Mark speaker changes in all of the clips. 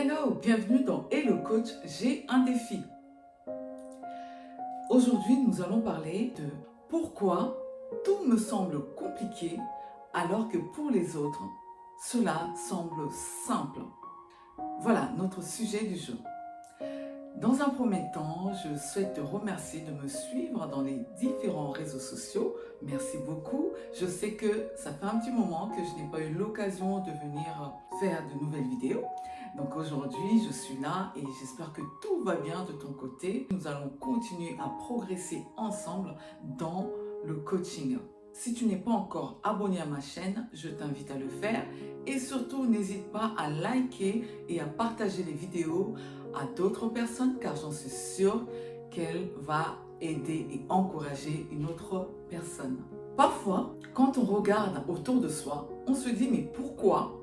Speaker 1: Hello, bienvenue dans Hello Coach, j'ai un défi. Aujourd'hui, nous allons parler de pourquoi tout me semble compliqué alors que pour les autres, cela semble simple. Voilà notre sujet du jour. Dans un premier temps, je souhaite te remercier de me suivre dans les différents réseaux sociaux. Merci beaucoup. Je sais que ça fait un petit moment que je n'ai pas eu l'occasion de venir faire de nouvelles vidéos. Donc aujourd'hui, je suis là et j'espère que tout va bien de ton côté. Nous allons continuer à progresser ensemble dans le coaching. Si tu n'es pas encore abonné à ma chaîne, je t'invite à le faire. Et surtout, n'hésite pas à liker et à partager les vidéos à d'autres personnes car j'en suis sûre qu'elle va aider et encourager une autre personne. Parfois, quand on regarde autour de soi, on se dit mais pourquoi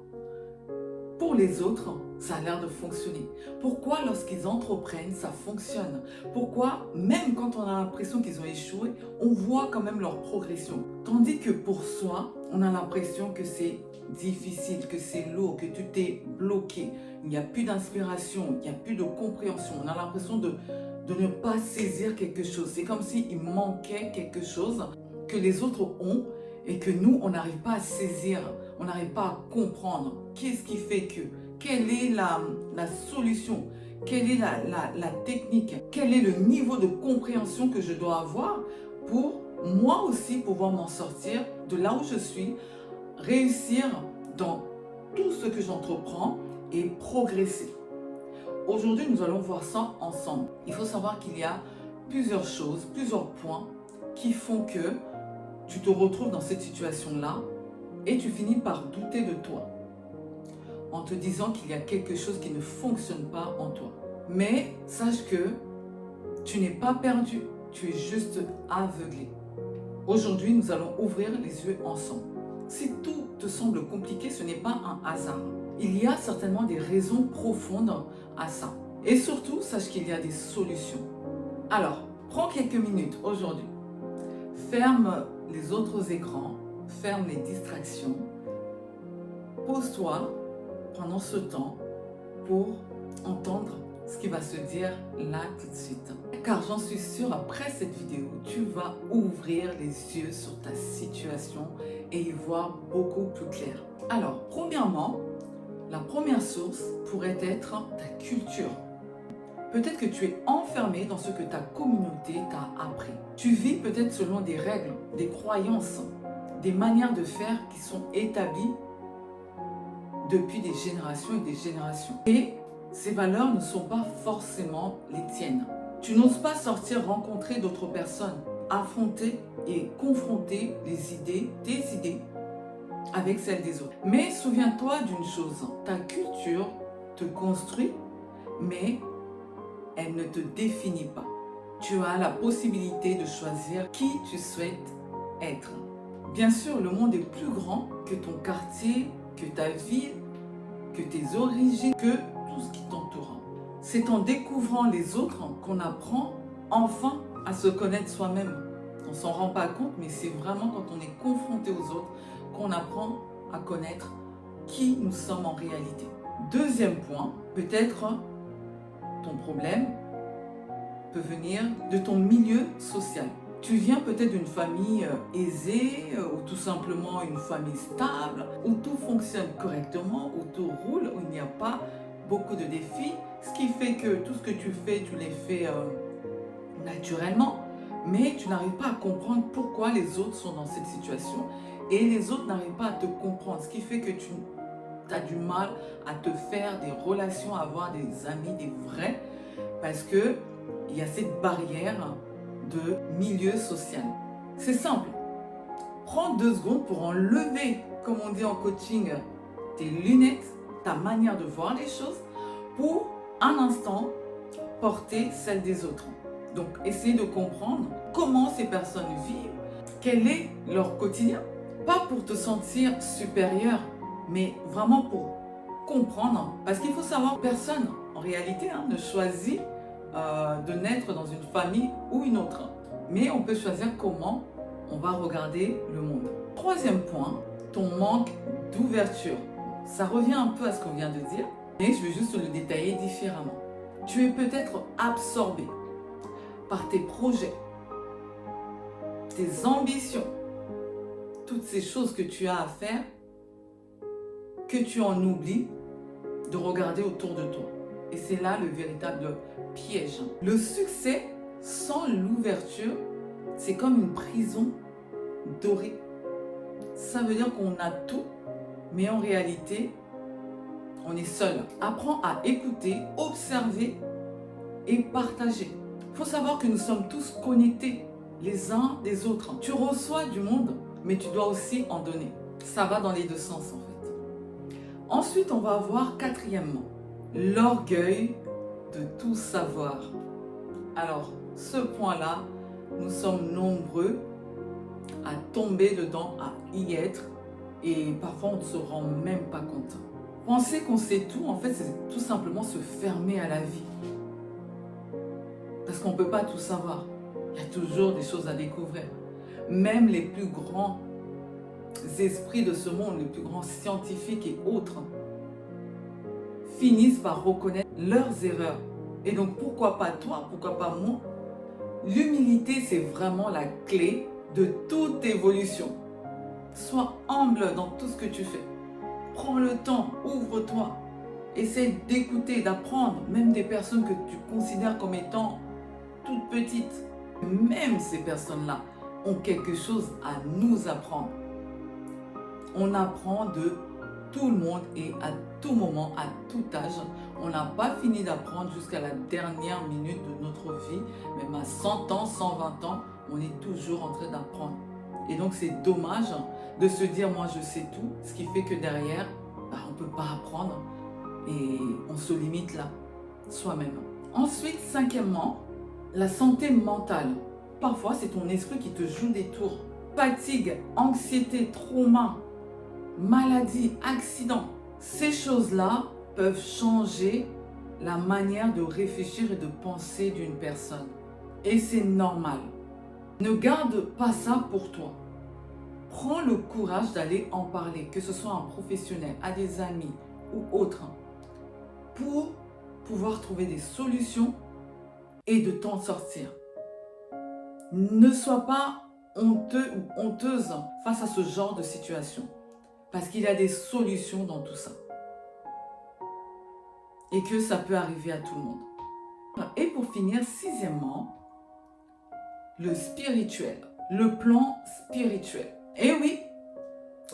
Speaker 1: pour les autres, ça a l'air de fonctionner? Pourquoi lorsqu'ils entreprennent, ça fonctionne? Pourquoi, même quand on a l'impression qu'ils ont échoué, on voit quand même leur progression? Tandis que pour soi, on a l'impression que c'est difficile, que c'est lourd, que tu t'es bloqué. Il n'y a plus d'inspiration, il n'y a plus de compréhension. On a l'impression de ne pas saisir quelque chose. C'est comme s'il manquait quelque chose que les autres ont et que nous, on n'arrive pas à saisir, on n'arrive pas à comprendre. Qu'est-ce qui fait que? Quelle est la solution? Quelle est la technique? Quel est le niveau de compréhension que je dois avoir pour moi aussi pouvoir m'en sortir de là où je suis, réussir dans tout ce que j'entreprends et progresser? Aujourd'hui, nous allons voir ça ensemble. Il faut savoir qu'il y a plusieurs choses, plusieurs points qui font que tu te retrouves dans cette situation-là et tu finis par douter de toi en te disant qu'il y a quelque chose qui ne fonctionne pas en toi. Mais sache que tu n'es pas perdu, tu es juste aveuglé. Aujourd'hui, nous allons ouvrir les yeux ensemble. Si tout te semble compliqué, ce n'est pas un hasard. Il y a certainement des raisons profondes à ça. Et surtout, sache qu'il y a des solutions. Alors, prends quelques minutes aujourd'hui. Ferme les autres écrans, ferme les distractions. Pose-toi pendant ce temps pour entendre ce qui va se dire là tout de suite. Car j'en suis sûre, après cette vidéo, tu vas ouvrir les yeux sur ta situation et y voir beaucoup plus clair. Alors, premièrement, la première source pourrait être ta culture. Peut-être que tu es enfermé dans ce que ta communauté t'a appris. Tu vis peut-être selon des règles, des croyances, des manières de faire qui sont établies depuis des générations et des générations. Et ces valeurs ne sont pas forcément les tiennes. Tu n'oses pas sortir, rencontrer d'autres personnes, affronter et confronter les idées, tes idées, avec celles des autres. Mais souviens-toi d'une chose, ta culture te construit, mais elle ne te définit pas. Tu as la possibilité de choisir qui tu souhaites être. Bien sûr, le monde est plus grand que ton quartier, que ta ville, que tes origines, que tout ce qui t'entoure. C'est en découvrant les autres qu'on apprend enfin à se connaître soi-même. On ne s'en rend pas compte, mais c'est vraiment quand on est confronté aux autres qu'on apprend à connaître qui nous sommes en réalité. Deuxième point, peut-être ton problème peut venir de ton milieu social. Tu viens peut-être d'une famille aisée ou tout simplement une famille stable où tout fonctionne correctement, où tout roule, où il n'y a pas beaucoup de défis, ce qui fait que tout ce que tu fais, tu les fais naturellement, mais tu n'arrives pas à comprendre pourquoi les autres sont dans cette situation et les autres n'arrivent pas à te comprendre, ce qui fait que tu as du mal à te faire des relations, à avoir des amis, des vrais, parce que il y a cette barrière de milieu social. C'est simple. Prends 2 secondes pour enlever, comme on dit en coaching, tes lunettes, ta manière de voir les choses, pour un instant porter celle des autres. Donc, essayer de comprendre comment ces personnes vivent, quel est leur quotidien. Pas pour te sentir supérieur, mais vraiment pour comprendre. Parce qu'il faut savoir, personne, en réalité, ne choisit de naître dans une famille ou une autre. Mais on peut choisir comment on va regarder le monde. Troisième point, ton manque d'ouverture. Ça revient un peu à ce qu'on vient de dire, mais je vais juste le détailler. différemment. Tu es peut-être absorbé par tes projets, tes ambitions, toutes ces choses que tu as à faire, que tu en oublies de regarder autour de toi. Et c'est là le véritable piège. Le succès sans l'ouverture, c'est comme une prison dorée. Ça veut dire qu'on a tout, mais en réalité, on est seul. Apprends à écouter, observer et partager. Il faut savoir que nous sommes tous connectés les uns des autres. Tu reçois du monde, mais tu dois aussi en donner. Ça va dans les deux sens en fait. Ensuite, on va voir quatrièmement, l'orgueil de tout savoir. Alors, ce point-là, nous sommes nombreux à tomber dedans, à y être, et parfois on ne se rend même pas compte. Penser qu'on sait tout, en fait, c'est tout simplement se fermer à la vie. Parce qu'on ne peut pas tout savoir. Il y a toujours des choses à découvrir. Même les plus grands esprits de ce monde, les plus grands scientifiques et autres, finissent par reconnaître leurs erreurs. Et donc, pourquoi pas toi, pourquoi pas moi? L'humilité, c'est vraiment la clé de toute évolution. Sois humble dans tout ce que tu fais. Prends le temps, ouvre-toi. Essaie d'écouter, d'apprendre, même des personnes que tu considères comme étant toutes petites. Même ces personnes-là ont quelque chose à nous apprendre. On apprend de tout le monde et à tout moment, à tout âge. On n'a pas fini d'apprendre jusqu'à la dernière minute de notre vie. Même à 100 ans, 120 ans, on est toujours en train d'apprendre. Et donc c'est dommage de se dire moi je sais tout, ce qui fait que derrière, on ne peut pas apprendre et on se limite là, soi-même. Ensuite, cinquièmement, la santé mentale. Parfois c'est ton esprit qui te joue des tours. Fatigue, anxiété, trauma, maladie, accident. Ces choses-là peuvent changer la manière de réfléchir et de penser d'une personne. Et c'est normal. Ne garde pas ça pour toi. Prends le courage d'aller en parler, que ce soit à un professionnel, à des amis ou autres, pour pouvoir trouver des solutions et de t'en sortir. Ne sois pas honteux ou honteuse face à ce genre de situation, parce qu'il y a des solutions dans tout ça. Et que ça peut arriver à tout le monde. Et pour finir, sixièmement, le spirituel, le plan spirituel. Et oui,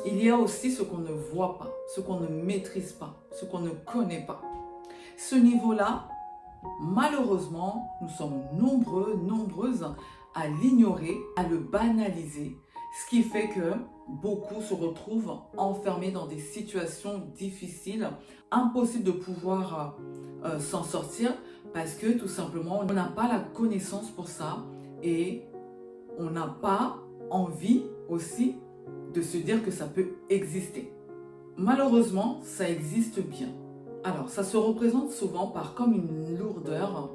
Speaker 1: il y a aussi ce qu'on ne voit pas, ce qu'on ne maîtrise pas, ce qu'on ne connaît pas. Ce niveau-là, malheureusement, nous sommes nombreux, nombreuses à l'ignorer, à le banaliser, ce qui fait que beaucoup se retrouvent enfermés dans des situations difficiles, impossible de pouvoir s'en sortir parce que tout simplement, on n'a pas la connaissance pour ça et on n'a pas envie aussi de se dire que ça peut exister. Malheureusement, ça existe bien. Alors, ça se représente souvent par comme une lourdeur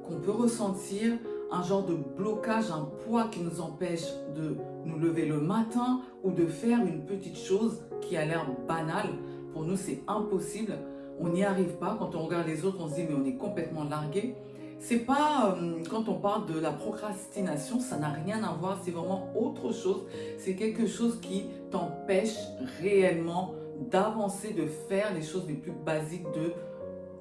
Speaker 1: qu'on peut ressentir, un genre de blocage, un poids qui nous empêche de nous lever le matin ou de faire une petite chose qui a l'air banale. Pour nous, c'est impossible. On n'y arrive pas. Quand on regarde les autres, on se dit mais on est complètement largué. C'est pas, quand on parle de la procrastination, ça n'a rien à voir. C'est vraiment autre chose. C'est quelque chose qui t'empêche réellement d'avancer, de faire les choses les plus basiques de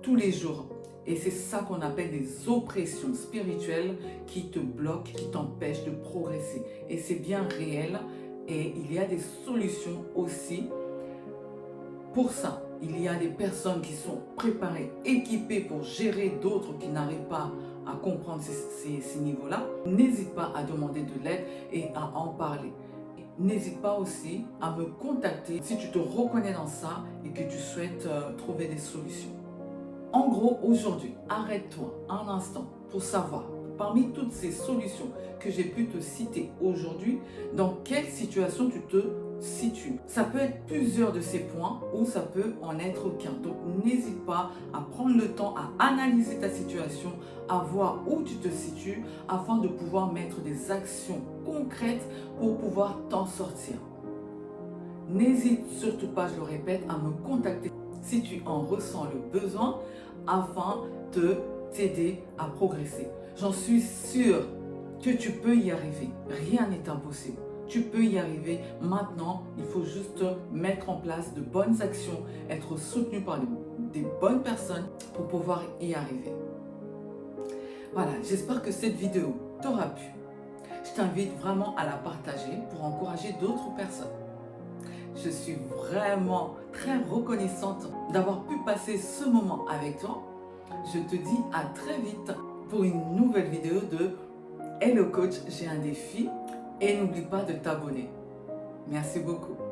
Speaker 1: tous les jours. Et c'est ça qu'on appelle des oppressions spirituelles qui te bloquent, qui t'empêchent de progresser. Et c'est bien réel. Et il y a des solutions aussi pour ça. Il y a des personnes qui sont préparées, équipées pour gérer d'autres qui n'arrivent pas à comprendre ces niveaux-là. N'hésite pas à demander de l'aide et à en parler. N'hésite pas aussi à me contacter si tu te reconnais dans ça et que tu souhaites trouver des solutions. En gros, aujourd'hui, arrête-toi un instant pour savoir, parmi toutes ces solutions que j'ai pu te citer aujourd'hui, dans quelle situation tu te situes. Ça peut être plusieurs de ces points ou ça peut en être qu'un. Donc, n'hésite pas à prendre le temps à analyser ta situation, à voir où tu te situes afin de pouvoir mettre des actions concrètes pour pouvoir t'en sortir. N'hésite surtout pas, je le répète, à me contacter si tu en ressens le besoin, afin de t'aider à progresser. J'en suis sûre que tu peux y arriver. Rien n'est impossible. Tu peux y arriver. Maintenant, il faut juste mettre en place de bonnes actions, être soutenu par des bonnes personnes pour pouvoir y arriver. Voilà, j'espère que cette vidéo t'aura plu. Je t'invite vraiment à la partager pour encourager d'autres personnes. Je suis vraiment très reconnaissante d'avoir pu passer ce moment avec toi. Je te dis à très vite pour une nouvelle vidéo de Hello Coach, j'ai un défi et n'oublie pas de t'abonner. Merci beaucoup.